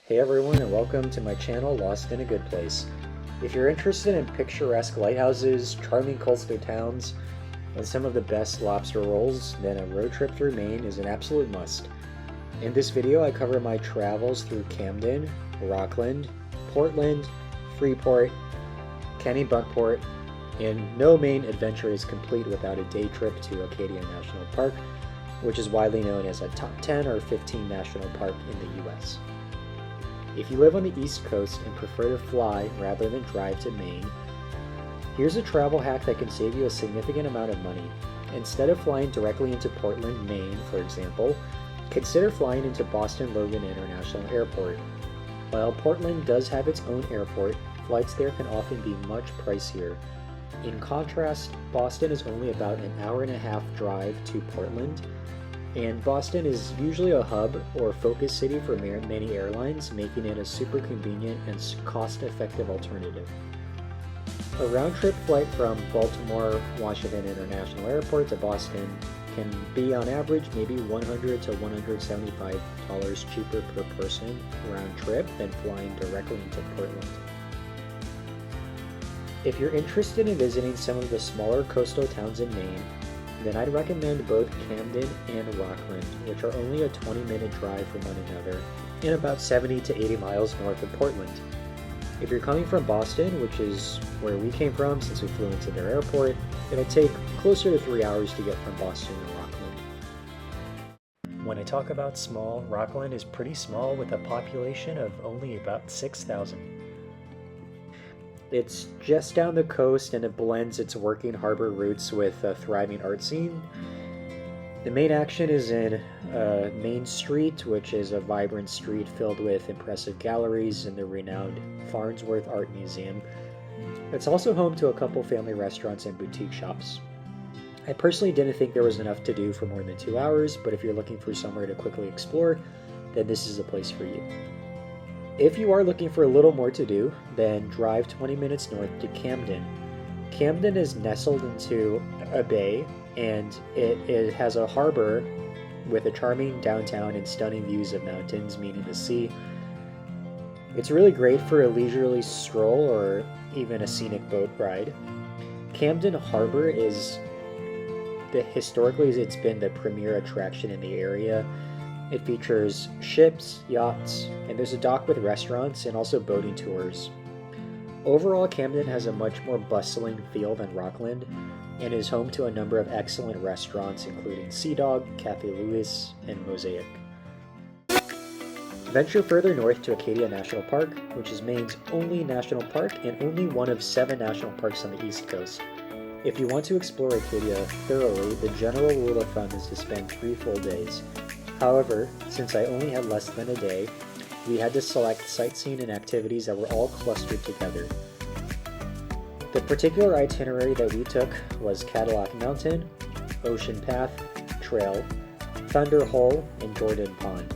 Hey everyone, and welcome to my channel, Lost in a Good Place. If you're interested in picturesque lighthouses, charming coastal towns, and some of the best lobster rolls, then a road trip through Maine is an absolute must. In this video, I cover my travels through Camden, Rockland, Portland, Freeport, Kennebunkport, and no Maine adventure is complete without a day trip to Acadia National Park, which is widely known as a top 10 or 15 national park in the US. If you live on the East Coast and prefer to fly rather than drive to Maine, here's a travel hack that can save you a significant amount of money. Instead of flying directly into Portland, Maine, for example, consider flying into Boston Logan International Airport. While Portland does have its own airport, flights there can often be much pricier. In contrast, Boston is only about an hour-and-a-half drive to Portland, and Boston is usually a hub or focus city for many airlines, making it a super convenient and cost-effective alternative. A round-trip flight from Baltimore Washington International Airport to Boston can be on average maybe $100 to $175 cheaper per person round trip than flying directly into Portland. If you're interested in visiting some of the smaller coastal towns in Maine, then I'd recommend both Camden and Rockland, which are only a 20-minute drive from one another and about 70 to 80 miles north of Portland. If you're coming from Boston, which is where we came from since we flew into their airport, it'll take closer to 3 hours to get from Boston to Rockland. When I talk about small, Rockland is pretty small with a population of only about 6,000. It's just down the coast and it blends its working harbor roots with a thriving art scene. The main action is in Main Street, which is a vibrant street filled with impressive galleries and the renowned Farnsworth Art Museum. It's also home to a couple family restaurants and boutique shops. I personally didn't think there was enough to do for more than 2 hours, but if you're looking for somewhere to quickly explore, then this is a place for you. If you are looking for a little more to do, then drive 20 minutes north to Camden. Camden is nestled into a bay, and it has a harbor with a charming downtown and stunning views of mountains meeting the sea. It's really great for a leisurely stroll or even a scenic boat ride. Camden Harbor historically it's been the premier attraction in the area. It features ships, yachts, and there's a dock with restaurants and also boating tours. Overall, Camden has a much more bustling feel than Rockland and is home to a number of excellent restaurants including Sea Dog, Cafe Louis, and Mosaic. Venture further north to Acadia National Park, which is Maine's only national park and only one of 7 national parks on the East Coast. If you want to explore Acadia thoroughly, the general rule of thumb is to spend 3 full days. However, since I only had less than a day, we had to select sightseeing and activities that were all clustered together. The particular itinerary that we took was Cadillac Mountain, Ocean Path, Trail, Thunder Hole, and Jordan Pond.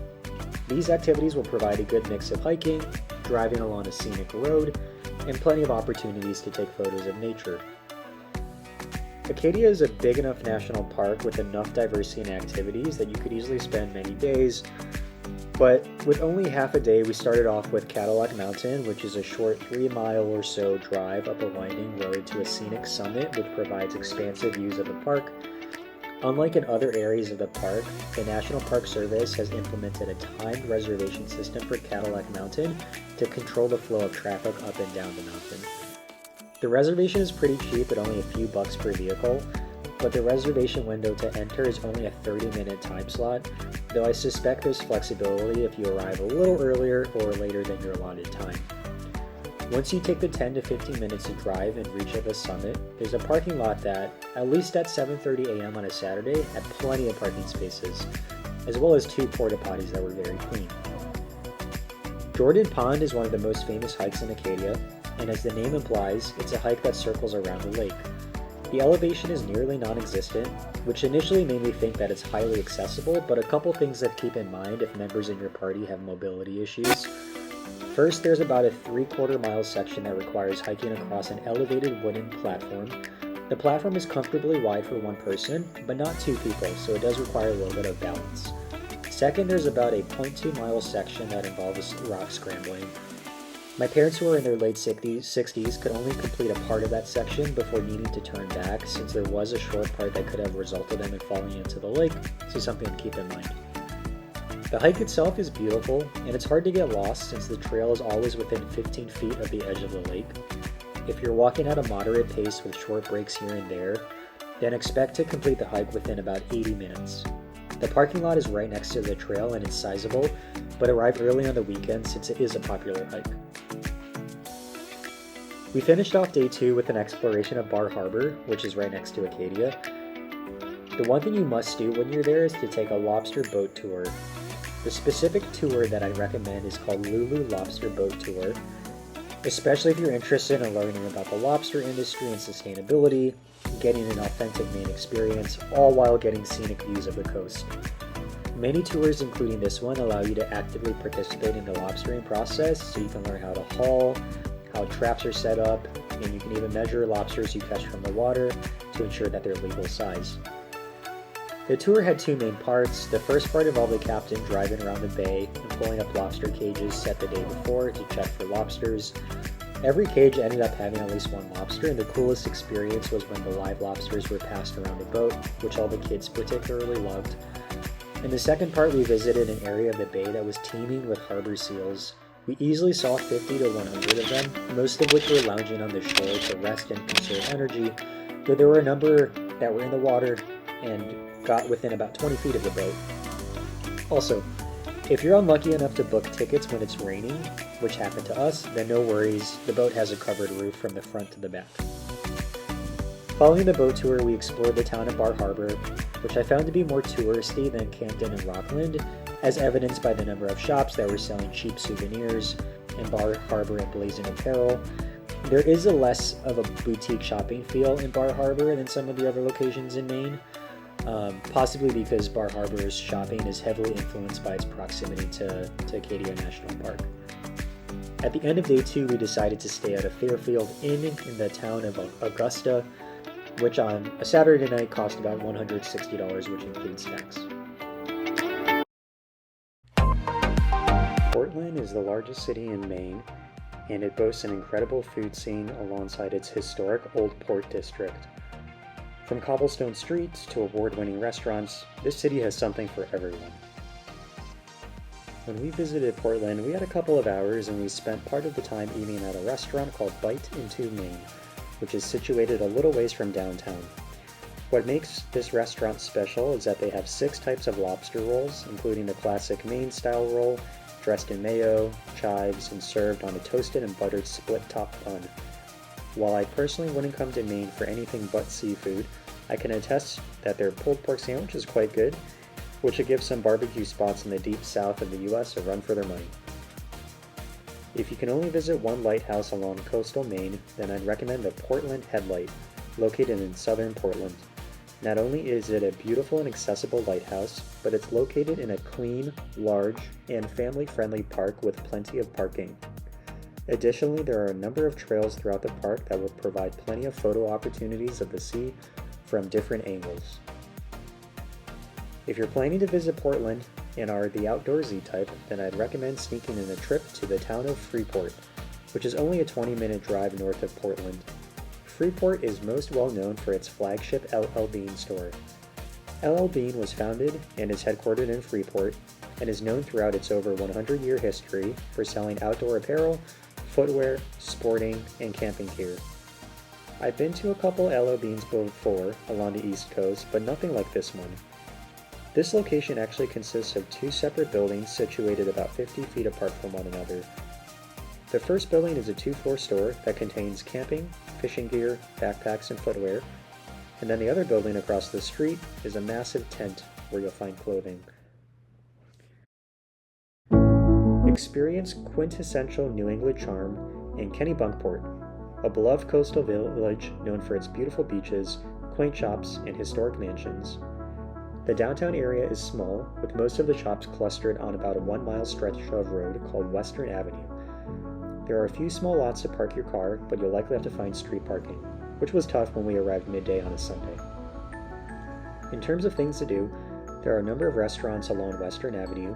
These activities will provide a good mix of hiking, driving along a scenic road, and plenty of opportunities to take photos of nature. Acadia is a big enough national park with enough diversity and activities that you could easily spend many days, but with only half a day we started off with Cadillac Mountain, which is a short 3-mile or so drive up a winding road to a scenic summit which provides expansive views of the park. Unlike in other areas of the park, the National Park Service has implemented a timed reservation system for Cadillac Mountain to control the flow of traffic up and down the mountain. The reservation is pretty cheap at only a few bucks per vehicle, but the reservation window to enter is only a 30-minute time slot, though I suspect there's flexibility if you arrive a little earlier or later than your allotted time. Once you take the 10 to 15 minutes to drive and reach the summit, there's a parking lot that, at least at 7:30 a.m. on a Saturday, had plenty of parking spaces, as well as 2 porta potties that were very clean. Jordan Pond is one of the most famous hikes in Acadia, and as the name implies, it's a hike that circles around the lake. The elevation is nearly non-existent, which initially made me think that it's highly accessible, but a couple things to keep in mind if members in your party have mobility issues. First, there's about a 3/4 mile section that requires hiking across an elevated wooden platform. The platform is comfortably wide for one person, but not 2 people, so it does require a little bit of balance. Second, there's about a 0.2-mile section that involves rock scrambling. My parents, who were in their late 60s, could only complete a part of that section before needing to turn back, since there was a short part that could have resulted in them falling into the lake, so something to keep in mind. The hike itself is beautiful, and it's hard to get lost since the trail is always within 15 feet of the edge of the lake. If you're walking at a moderate pace with short breaks here and there, then expect to complete the hike within about 80 minutes. The parking lot is right next to the trail and it's sizable, but arrive early on the weekend since it is a popular hike. We finished off day 2 with an exploration of Bar Harbor, which is right next to Acadia. The one thing you must do when you're there is to take a lobster boat tour. The specific tour that I recommend is called Lulu Lobster Boat Tour, especially if you're interested in learning about the lobster industry and sustainability, getting an authentic Maine experience, all while getting scenic views of the coast. Many tours, including this one, allow you to actively participate in the lobstering process, so you can learn how to haul, how traps are set up, and you can even measure lobsters you catch from the water to ensure that they're legal size. The tour had 2 main parts. The first part involved the captain driving around the bay and pulling up lobster cages set the day before to check for lobsters. Every cage ended up having at least 1 lobster, and the coolest experience was when the live lobsters were passed around the boat, which all the kids particularly loved. In the second part, we visited an area of the bay that was teeming with harbor seals. We easily saw 50 to 100 of them, most of which were lounging on the shore to rest and conserve energy, though there were a number that were in the water and got within about 20 feet of the boat. Also, if you're unlucky enough to book tickets when it's raining, which happened to us, then no worries, the boat has a covered roof from the front to the back. Following the boat tour, we explored the town of Bar Harbor, which I found to be more touristy than Camden and Rockland, as evidenced by the number of shops that were selling cheap souvenirs in Bar Harbor and blazing apparel. There is a less of a boutique shopping feel in Bar Harbor than some of the other locations in Maine, possibly because Bar Harbor's shopping is heavily influenced by its proximity to Acadia National Park. At the end of day 2, we decided to stay at a Fairfield Inn in the town of Augusta, which on a Saturday night cost about $160, which includes tax. Portland is the largest city in Maine, and it boasts an incredible food scene alongside its historic Old Port district. From cobblestone streets to award-winning restaurants, this city has something for everyone. When we visited Portland, we had a couple of hours and we spent part of the time eating at a restaurant called Bite Into Maine, which is situated a little ways from downtown. What makes this restaurant special is that they have 6 types of lobster rolls, including the classic Maine-style roll, dressed in mayo, chives, and served on a toasted and buttered split-top bun. While I personally wouldn't come to Maine for anything but seafood, I can attest that their pulled pork sandwich is quite good, which would give some barbecue spots in the deep south of the US a run for their money. If you can only visit one lighthouse along coastal Maine, then I'd recommend the Portland Headlight, located in southern Portland. Not only is it a beautiful and accessible lighthouse, but it's located in a clean, large, and family-friendly park with plenty of parking. Additionally, there are a number of trails throughout the park that will provide plenty of photo opportunities of the sea from different angles. If you're planning to visit Portland and are the outdoorsy type, then I'd recommend sneaking in a trip to the town of Freeport, which is only a 20-minute drive north of Portland. Freeport is most well known for its flagship LL Bean store. LL Bean was founded and is headquartered in Freeport and is known throughout its over 100-year history for selling outdoor apparel, footwear, sporting, and camping gear. I've been to a couple LL Beans before along the East Coast, but nothing like this one. This location actually consists of 2 separate buildings situated about 50 feet apart from one another. The first building is a 2-floor store that contains camping, fishing gear, backpacks, and footwear, and then the other building across the street is a massive tent where you'll find clothing. Experience quintessential New England charm in Kennebunkport, a beloved coastal village known for its beautiful beaches, quaint shops, and historic mansions. The downtown area is small, with most of the shops clustered on about a 1-mile stretch of road called Western Avenue. There are a few small lots to park your car, but you'll likely have to find street parking, which was tough when we arrived midday on a Sunday. In terms of things to do, There are a number of restaurants along Western Avenue,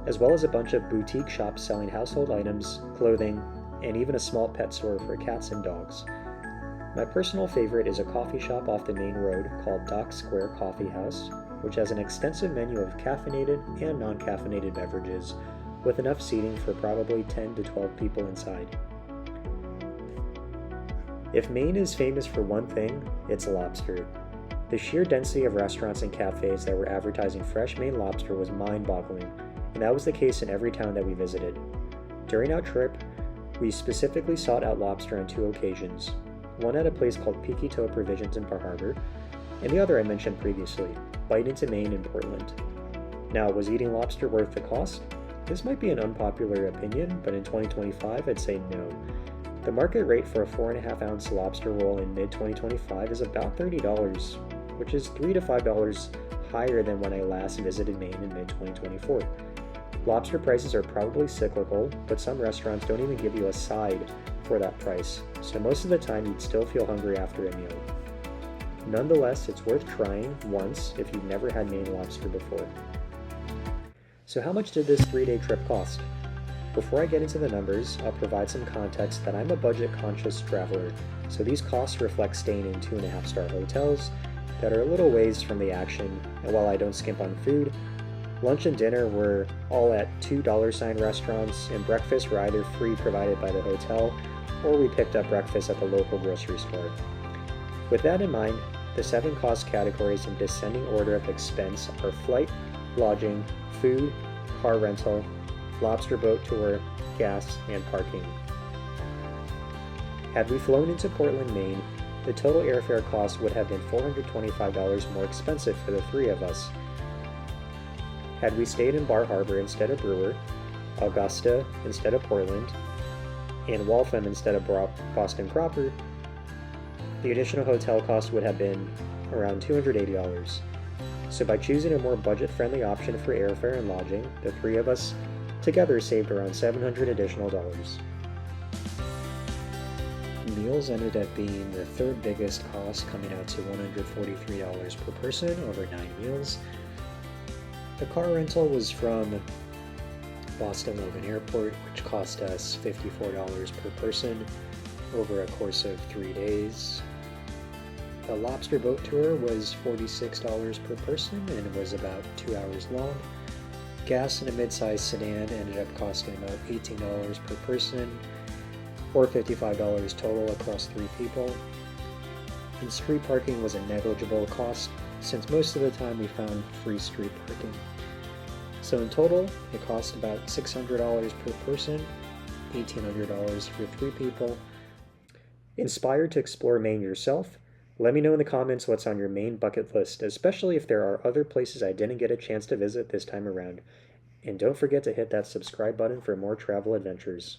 as well as a bunch of boutique shops selling household items, clothing, and even a small pet store for cats and dogs. My personal favorite is a coffee shop off the main road called Dock Square Coffee House, which has an extensive menu of caffeinated and non-caffeinated beverages, with enough seating for probably 10 to 12 people inside. If Maine is famous for one thing, it's lobster. The sheer density of restaurants and cafes that were advertising fresh Maine lobster was mind-boggling, and that was the case in every town that we visited. During our trip, we specifically sought out lobster on 2 occasions, one at a place called Peaky Toe Provisions in Bar Harbor, and the other I mentioned previously, Bite Into Maine in Portland. Now, was eating lobster worth the cost? This might be an unpopular opinion, but in 2025, I'd say no. The market rate for a 4.5-ounce lobster roll in mid-2025 is about $30, which is $3 to $5 higher than when I last visited Maine in mid-2024. Lobster prices are probably cyclical, but some restaurants don't even give you a side for that price, so most of the time you'd still feel hungry after a meal. Nonetheless, it's worth trying once if you've never had Maine lobster before. So how much did this 3-day trip cost? Before I get into the numbers, I'll provide some context that I'm a budget-conscious traveler, so these costs reflect staying in 2.5-star hotels that are a little ways from the action, and while I don't skimp on food, lunch and dinner were all at $2 sign restaurants, and breakfast were either free provided by the hotel, or we picked up breakfast at the local grocery store. With that in mind, the 7 cost categories in descending order of expense are flight, lodging, food, car rental, lobster boat tour, gas, and parking. Had we flown into Portland, Maine, the total airfare cost would have been $425 more expensive for the 3 of us. Had we stayed in Bar Harbor instead of Brewer, Augusta instead of Portland, and Waltham instead of Boston proper, the additional hotel cost would have been around $280. So by choosing a more budget-friendly option for airfare and lodging, the 3 of us together saved around $700 additional. Meals ended up being the 3rd biggest cost, coming out to $143 per person over 9 meals. The car rental was from Boston Logan Airport, which cost us $54 per person over a course of 3 days. The lobster boat tour was $46 per person and was about 2 hours long. Gas in a mid-sized sedan ended up costing about $18 per person, or $55 total across 3 people. And street parking was a negligible cost, since most of the time we found free street parking. So in total, it cost about $600 per person, $1,800 for 3 people. Inspired to explore Maine yourself? Let me know in the comments what's on your Maine bucket list, especially if there are other places I didn't get a chance to visit this time around. And don't forget to hit that subscribe button for more travel adventures.